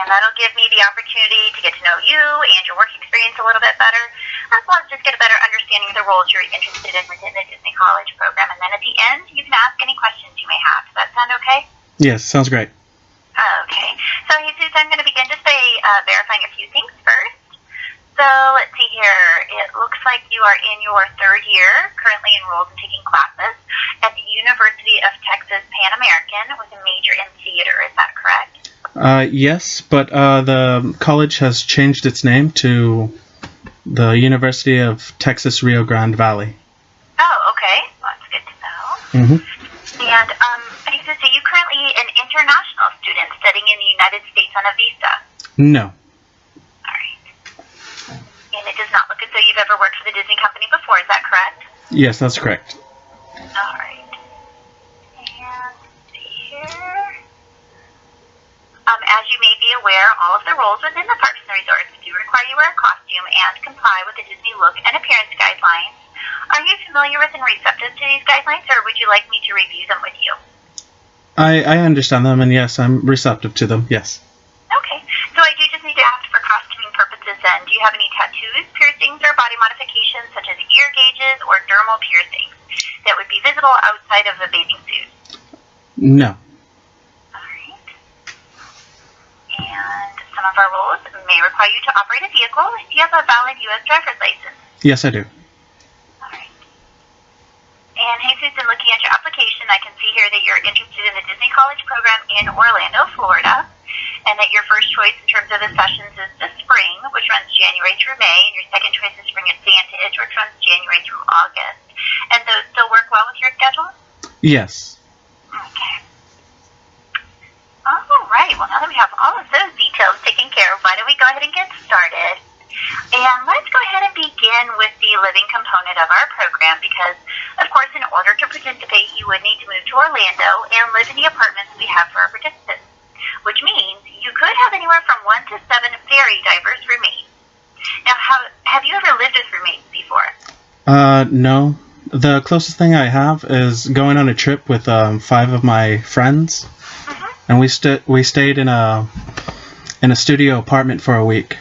and that'll give me the opportunity to get to know you and your work experience a little bit better, as well as just get a better understanding of the roles you're interested in within the Disney College program. And then at the end, you can ask any questions you may have. Does that sound okay? Yes, sounds great. Okay. So, Jesus, I'm going to begin just by verifying a few things first. So, let's see here. It looks like you are in your third year, currently enrolled in taking classes at the University of Texas Pan American with a major in theater. Is that correct? Yes, but the college has changed its name to the University of Texas Rio Grande Valley. Oh, okay. Well, that's good to know. Mm-hmm. And Jesus, are you currently an international student studying in the United States on a visa? No. And it does not look as though you've ever worked for the Disney company before, is that correct? Yes, that's correct. All right. And let's see here. As you may be aware, all of the roles within the parks and resorts do require you wear a costume and comply with the Disney look and appearance guidelines. Are you familiar with and receptive to these guidelines, or would you like me to review them with you? I understand them, and yes, I'm receptive to them, yes. Okay. So I do just need to ask for costuming purposes then. Do you have any tattoos, piercings, or body modifications such as ear gauges or dermal piercings that would be visible outside of the bathing suit? No. Alright. And some of our roles may require you to operate a vehicle. Do you have a valid U.S. driver's license? Yes, I do. Alright. And Jesus, in looking at your application, I can see here that you're interested in the Disney College program in Orlando, Florida, and that your first choice in terms of the sessions is the spring, which runs January through May, and your second choice is Spring Advantage, which runs January through August. And those still work well with your schedule? Yes. Okay. All right. Well, now that we have all of those details taken care of, why don't we go ahead and get started? And let's go ahead and begin with the living component of our program because, of course, in order to participate, you would need to move to Orlando and live in the apartments we have for our participants, which means you could have anywhere from 1 to 7 very diverse roommates. Now, have you ever lived with roommates before? No. The closest thing I have is going on a trip with 5 of my friends, and we stayed in a studio apartment for a week.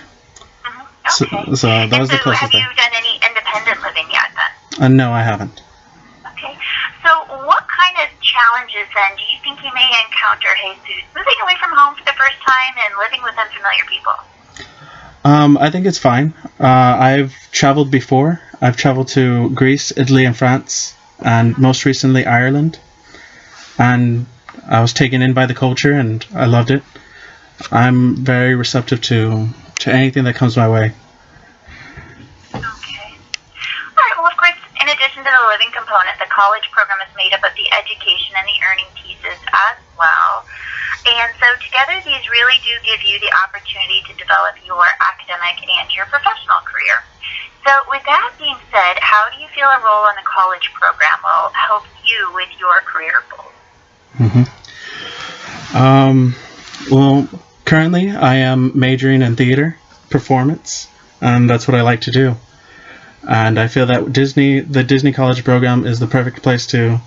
Okay. So that was the closest thing. Have you done any independent living yet then? No, I haven't. Okay. So what kind of challenges then do you think you may encounter, Jesus, moving away from home for the first time and living with unfamiliar people? I think it's fine. I've traveled before. I've traveled to Greece, Italy, and France, and most recently Ireland. And I was taken in by the culture, and I loved it. I'm very receptive to anything that comes my way. Okay. All right. Well, of course, in addition to the living component, the college program is made up of the education and the earning pieces as well. And so together, these really do give you the opportunity to develop your academic and your professional career. So with that being said, how do you feel a role in the college program will help you with your career goals? Well, currently I am majoring in theater performance, and that's what I like to do. And I feel that the Disney College program is the perfect place to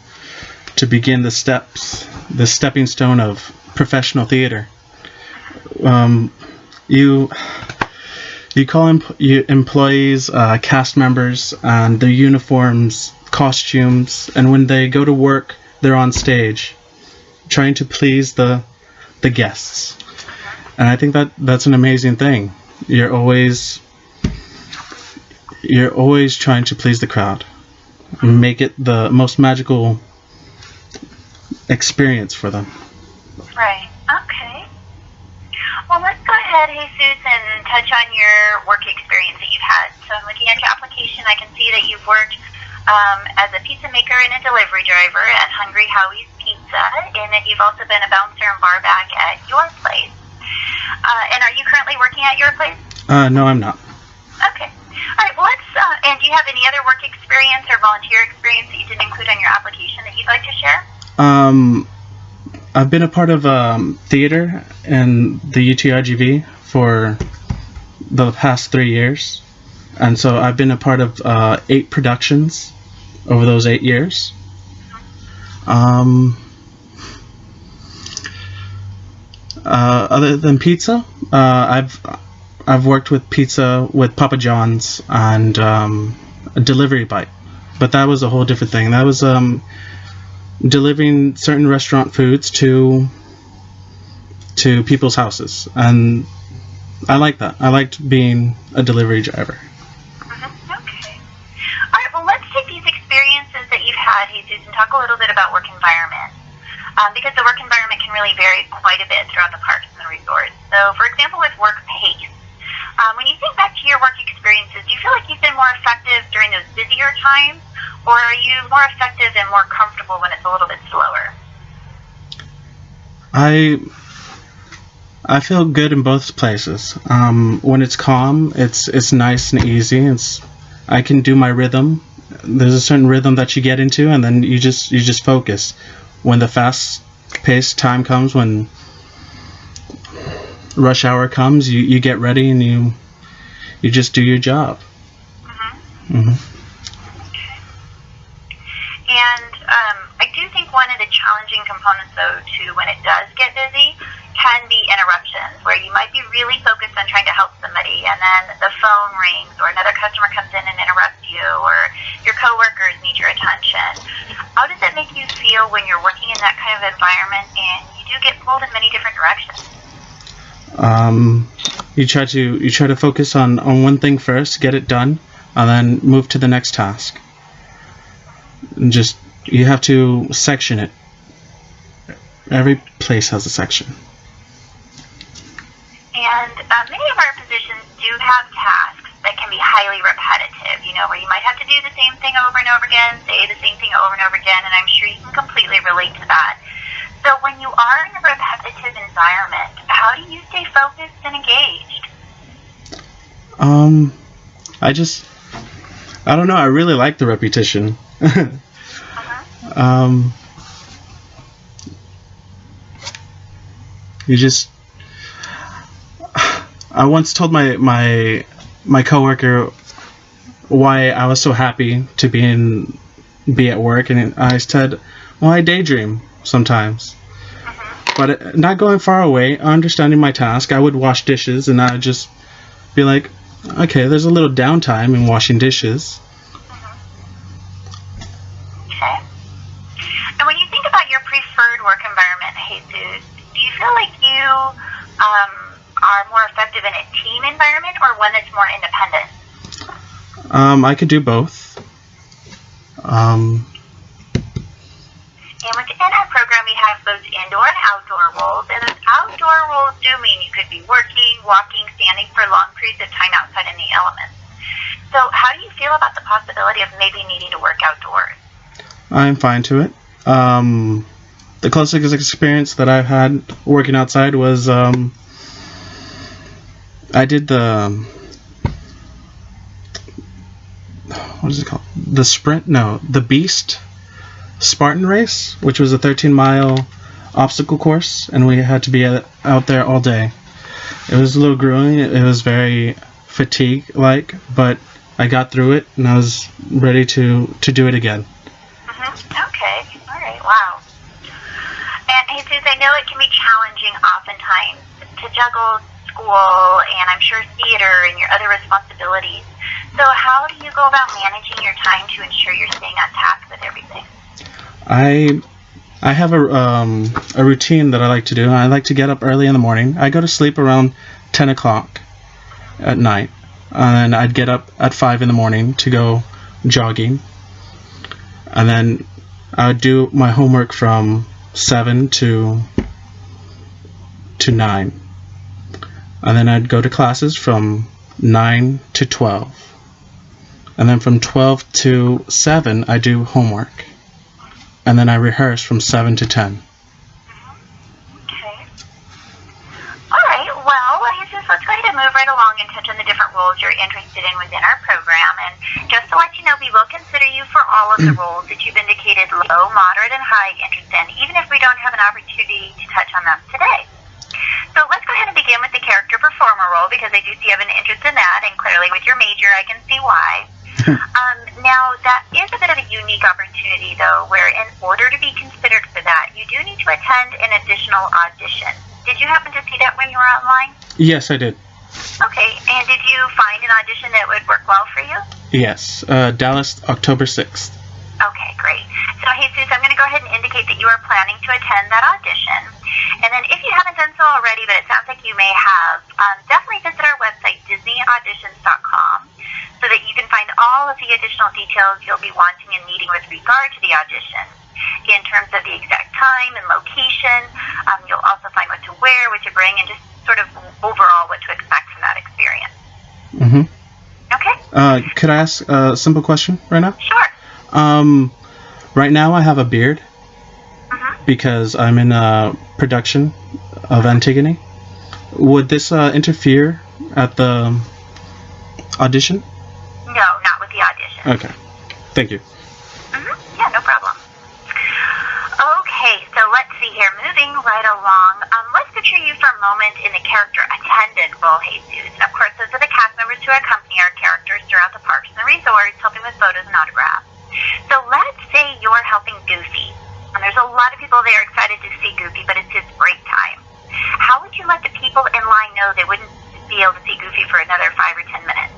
begin the stepping stone of professional theater. You call employees, cast members, and their uniforms, costumes, and when they go to work, they're on stage, trying to please the guests. And I think that's an amazing thing. You're always trying to please the crowd and make it the most magical experience for them. Right. Okay. Well, let's go ahead, Jesus, and touch on your work experience that you've had. So I'm looking at your application. I can see that you've worked as a pizza maker and a delivery driver at Hungry Howie's Pizza, and that you've also been a bouncer and bar back at your place. And are you currently working at your place? No, I'm not. Okay. All right. Well, and do you have any other work experience or volunteer experience that you didn't include on your application that you'd like to share? I've been a part of theater in the UTRGV for the past 3 years, and so I've been a part of 8 productions over those 8 years. Other than pizza, I've worked with pizza with Papa John's and a delivery bite, but that was a whole different thing. That was delivering certain restaurant foods to people's houses, and I like that. I liked being a delivery driver. Okay. All right. Well, let's take these experiences that you've had, Jesus, and talk a little bit about work environment. Because the work environment can really vary quite a bit throughout the parks and the resorts. So, for example, with work pace, when you think back to your work experiences, do you feel like you've been more effective during those busier times, or are you more effective and more comfortable when it's a little bit slower? I feel good in both places. When it's calm, it's nice and easy. I can do my rhythm. There's a certain rhythm that you get into, and then you just focus. When the fast-paced time comes, when rush hour comes, you get ready and you just do your job. Okay. And I do think one of the challenging components, though, too, when it does get busy, can be interruptions, where you might be really focused on trying to help somebody, and then the phone rings, or another customer comes in and interrupts you, or your coworkers need your attention. How does it make you feel when you're working in that kind of environment and you do get pulled in many different directions? You try to focus on one thing first, get it done, and then move to the next task. And you have to section it. Every place has a section. And many of our positions do have tasks that can be highly repetitive, where you might have to do the same thing over and over again, say the same thing over and over again, and I'm sure you can completely relate to that. So when you are in a repetitive environment, how do you stay focused and engaged? I don't know, I really like the repetition. I once told my coworker why I was so happy to be at work, and I said, well, I daydream sometimes. But not going far away, understanding my task, I would wash dishes, and I'd just be like, okay, there's a little downtime in washing dishes. Okay. And when you think about your preferred work environment, Jesus, do you feel like you are more effective in a team environment or one that's more independent? I could do both. And within our program, we have both indoor and outdoor roles. And those outdoor roles do mean you could be working, walking, standing for long periods of time outside in the elements. So how do you feel about the possibility of maybe needing to work outdoors? I'm fine to it. The closest experience that I've had working outside was I did the what is it called? The Beast Spartan race, which was a 13-mile obstacle course, and we had to be out there all day. It was a little grueling. It was very fatigue-like, but I got through it, and I was ready to do it again. Okay. All right. Wow. And Jesus, I know it can be challenging oftentimes to juggle school and I'm sure theater and your other responsibilities. So how do you go about managing your time to ensure you're staying on task with everything? I have a routine that I like to do. I like to get up early in the morning. I go to sleep around 10 o'clock at night, and I'd get up at 5 in the morning to go jogging, and then I would do my homework from 7 to 9, and then I'd go to classes from 9 to 12, and then from 12 to 7 I do homework, and then I rehearse from 7 to 10. Okay. All right. Well, Jesus, let's go ahead and move right along and touch on the different roles you're interested in within our program. And just to let you know, we will consider you for all of the roles that you've indicated low, moderate, and high interest in, even if we don't have an opportunity to touch on them today. So let's go ahead and begin with the character performer role, because I do see you have an interest in that, and clearly with your major, I can see why. Now, that is a bit of a unique opportunity, though, where in order to be considered for that, you do need to attend an additional audition. Did you happen to see that when you were online? Yes, I did. Okay, and did you find an audition that would work well for you? Yes, Dallas, October 6th. Okay, great. So, Jesus, I'm going to go ahead and indicate that you are planning to attend that audition. And then if you haven't done so already, but it sounds like you may have, definitely visit our website, DisneyAuditions.com, so that you can find all of the additional details you'll be wanting and needing with regard to the audition. In terms of the exact time and location, you'll also find what to wear, what to bring, and just sort of overall what to expect from that experience. Mm-hmm. Okay? Could I ask a simple question right now? Sure. Right now I have a beard because I'm in a production of Antigone. Would this interfere at the audition? No, not with the audition. Okay. Thank you. Yeah, no problem. Okay, so let's see here. Moving right along, let's picture you for a moment in the character attendant role, Jesus. And of course, those are the cast members who accompany our characters throughout the parks and the resorts, helping with photos and autographs. So let's say you're helping Goofy, and there's a lot of people there excited to see Goofy, but it's his break time. How would you let the people in line know they wouldn't be able to see Goofy for another 5 or 10 minutes?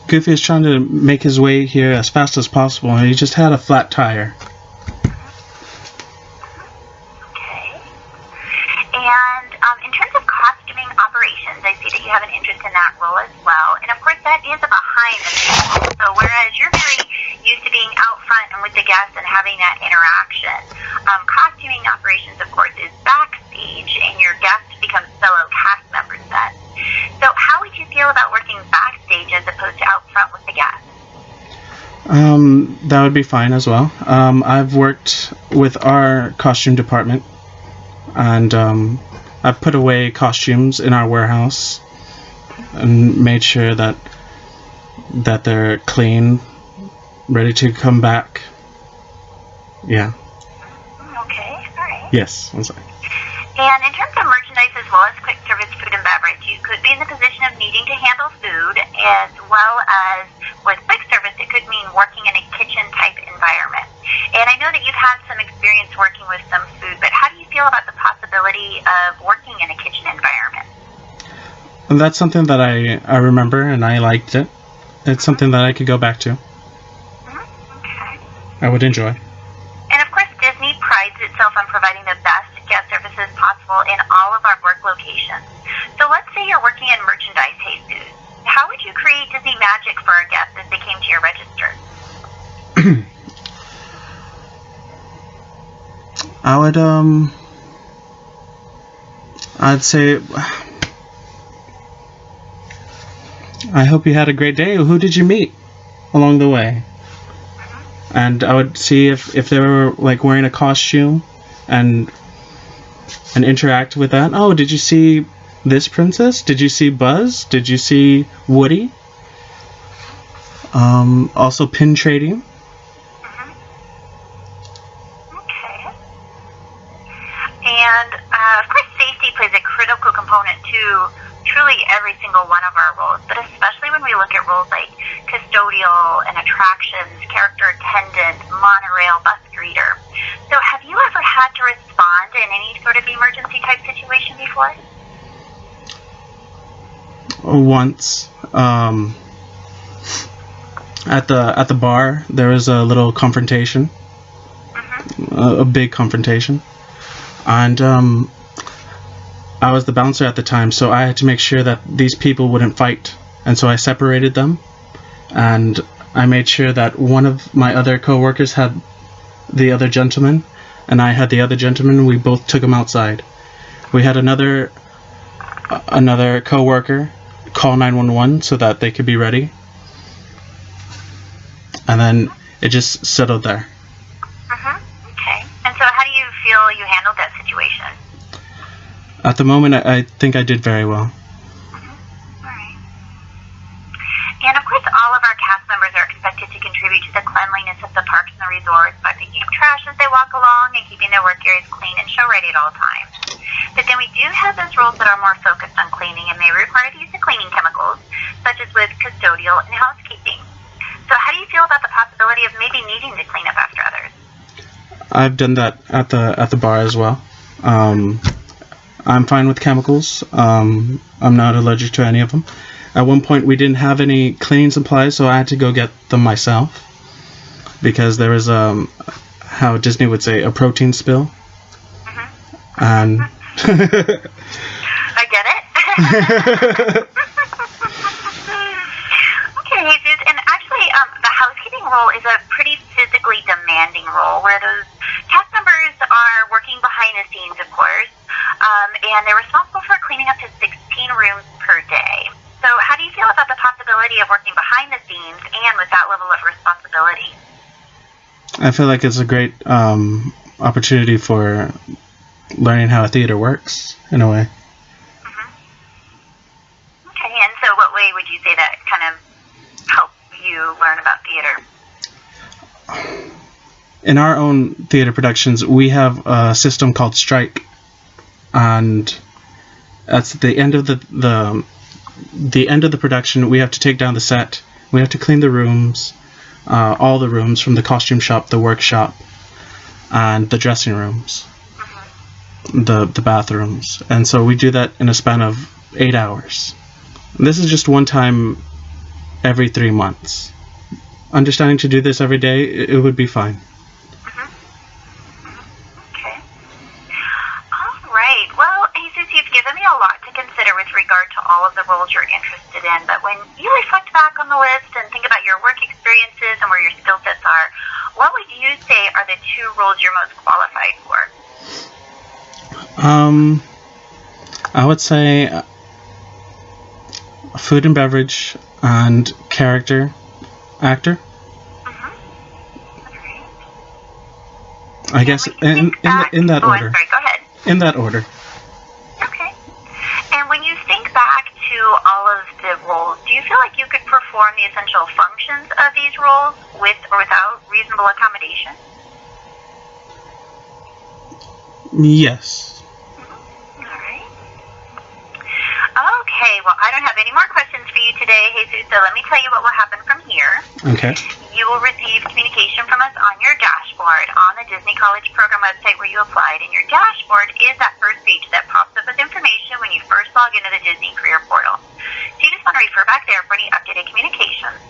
Goofy is trying to make his way here as fast as possible, and he just had a flat tire. And in terms of costuming operations, I see that you have an interest in that role as well. And of course, that is a behind the scenes. So whereas you're very used to being out front and with the guests and having that interaction, costuming operations, of course, is backstage, and your guests become fellow cast members then. So how would you feel about working backstage as opposed to out front with the guests? That would be fine as well. I've worked with our costume department, and I've put away costumes in our warehouse and made sure that they're clean, ready to come back. Yeah. Okay, all right. Yes, I'm sorry. And in terms of merchandise as well as quick service food and beverage, you could be in the position of needing to handle food, as well as with quick service, it could mean working in a kitchen-type environment. And I know that you've had some experience working with some food, but how do you feel about the possibility of working in a kitchen environment? And that's something that I remember, and I liked it. It's something that I could go back to. Okay. I would enjoy. And of course, Disney prides itself on providing the best guest services possible in all of our work locations. So let's say you're working in merchandise, Jesus. How would you create Disney magic for our guests as they came to your register? I'd say, I hope you had a great day. Who did you meet along the way? And I would see if they were like wearing a costume and interact with that. Oh, did you see this princess? Did you see Buzz? Did you see Woody? Also pin trading. Okay. And of course, safety plays a critical component to truly every single one of our roles, but especially when we look at roles like custodial and attractions, character attendant, monorail, bus greeter. So have you ever had to respond in any sort of emergency type situation before? Once, at the bar, there was a little confrontation, a big confrontation, and I was the bouncer at the time, so I had to make sure that these people wouldn't fight, and so I separated them, and I made sure that one of my other co-workers had the other gentleman, and I had the other gentleman, and we both took him outside. We had another co-worker call 911 so that they could be ready, and then it just settled there. Okay. And so how do you feel you handled that situation? At the moment, I think I did very well. Alright. And of course, all of our cast members are expected to contribute to the cleanliness of the parks and the resorts by picking up trash as they walk along and keeping their work areas clean and show ready at all times. But then we do have those roles that are more focused on cleaning and may require the use of cleaning chemicals, such as with custodial and housekeeping. feel about the possibility of maybe needing to clean up after others? I've done that at the bar as well. I'm fine with chemicals. I'm not allergic to any of them. At one point, we didn't have any cleaning supplies, so I had to go get them myself because there was how Disney would say, a protein spill. And I get it. Okay, Jesus, and actually, the housekeeping role is a pretty physically demanding role where those cast members are working behind the scenes, of course, and they're responsible for cleaning up to 16 rooms per day. So how do you feel about the possibility of working behind the scenes and with that level of responsibility? I feel like it's a great opportunity for learning how a theater works, in a way. Okay, and so what way would you say that kind of helped you learn about theater? In our own theater productions, we have a system called Strike, and at the end of the end of the production, we have to take down the set. We have to clean the rooms, all the rooms from the costume shop, the workshop, and the dressing rooms, the bathrooms. And so we do that in a span of 8 hours. This is just one time every 3 months. Understanding to do this every day, it would be fine. Okay. All right. Well, Jesus, you've given me a lot to consider with regard to all of the roles you're interested in. But when you reflect back on the list and think about your work experiences and where your skill sets are, what would you say are the 2 roles you're most qualified for? I would say food and beverage and character actor. I guess in that order. I'm sorry, go ahead. In that order. Okay. And when you think back to all of the roles, do you feel like you could perform the essential functions of these roles with or without reasonable accommodation? Yes. All right. Okay, well, I don't have any more questions for you today, Jesus, so let me tell you what will happen from here. Okay. You will receive communication from us on your dashboard on the Disney College Program website where you applied, and your dashboard is that first page that pops up with information when you first log into the Disney Career Portal. So you just want to refer back there for any updated communications.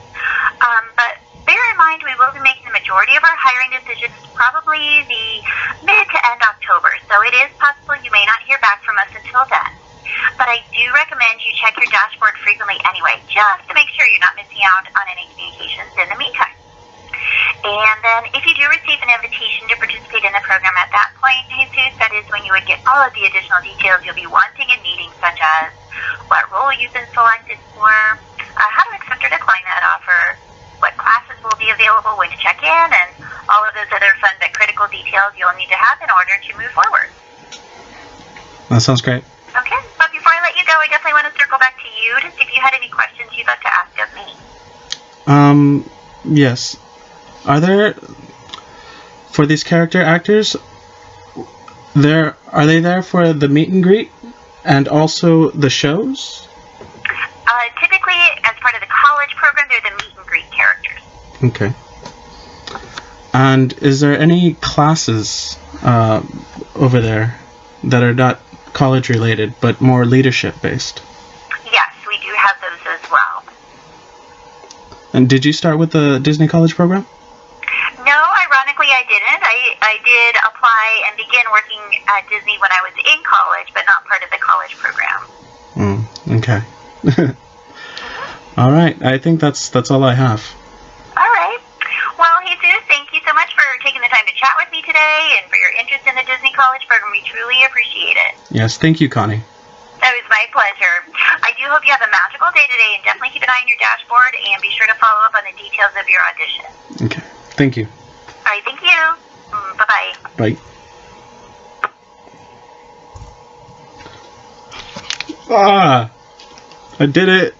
But bear in mind, we will be making the majority of our hiring decisions probably the mid to end October, so it is possible you may not hear back from us until then. But I do recommend you check your dashboard frequently anyway, just to make sure you're not missing out on any communications in the meantime. And then if you do receive an invitation to participate in the program at that point, Jesus, that is when you would get all of the additional details you'll be wanting in meetings, such as what role you've been selected for, how to accept or decline that offer, what classes will be available, when to check in, and all of those other fun but critical details you'll need to have in order to move forward. That sounds great. Okay, but before I let you go, I definitely want to circle back to you to see if you had any questions you'd like to ask of me. Yes. Are there, for these character actors, are they there for the meet and greet and also the shows? Typically, as part of the college program, they're the meet and greet characters. Okay. And is there any classes over there that are not college related but more leadership based? Yes, we do have those as well. And did you start with the Disney College program? No, ironically I didn't. I did apply and begin working at Disney when I was in college, but not part of the college program. Okay. All right. I think that's all I have. All right. Well, Jesus, thank you so much for taking the time to chat with me today and for your interest in the Disney College program. We truly appreciate it. Yes, thank you, Connie. That was my pleasure. I do hope you have a magical day today, and definitely keep an eye on your dashboard and be sure to follow up on the details of your audition. Okay. Thank you. All right, thank you. Bye-bye. Bye. I did it.